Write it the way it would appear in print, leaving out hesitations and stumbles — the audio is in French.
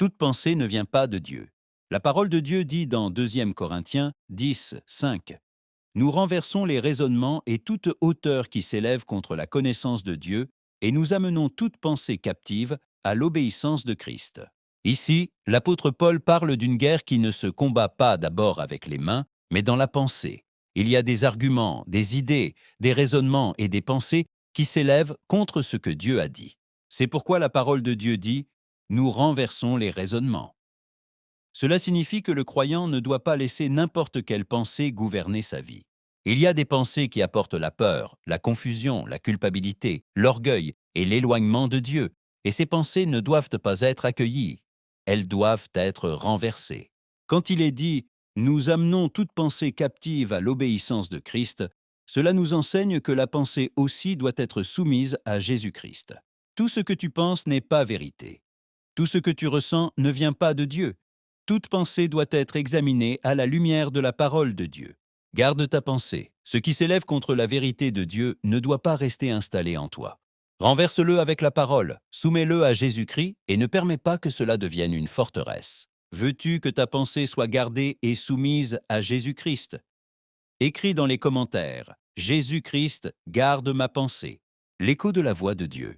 Toute pensée ne vient pas de Dieu. La parole de Dieu dit dans 2 Corinthiens 10, 5, « Nous renversons les raisonnements et toute hauteur qui s'élève contre la connaissance de Dieu, et nous amenons toute pensée captive à l'obéissance de Christ. » Ici, l'apôtre Paul parle d'une guerre qui ne se combat pas d'abord avec les mains, mais dans la pensée. Il y a des arguments, des idées, des raisonnements et des pensées qui s'élèvent contre ce que Dieu a dit. C'est pourquoi la parole de Dieu dit « Nous renversons les raisonnements ». Cela signifie que le croyant ne doit pas laisser n'importe quelle pensée gouverner sa vie. Il y a des pensées qui apportent la peur, la confusion, la culpabilité, l'orgueil et l'éloignement de Dieu, et ces pensées ne doivent pas être accueillies. Elles doivent être renversées. Quand il est dit « Nous amenons toute pensée captive à l'obéissance de Christ », cela nous enseigne que la pensée aussi doit être soumise à Jésus-Christ. Tout ce que tu penses n'est pas vérité. Tout ce que tu ressens ne vient pas de Dieu. Toute pensée doit être examinée à la lumière de la parole de Dieu. Garde ta pensée. Ce qui s'élève contre la vérité de Dieu ne doit pas rester installé en toi. Renverse-le avec la parole, soumets-le à Jésus-Christ et ne permets pas que cela devienne une forteresse. Veux-tu que ta pensée soit gardée et soumise à Jésus-Christ? Écris dans les commentaires « Jésus-Christ, garde ma pensée ». L'écho de la voix de Dieu.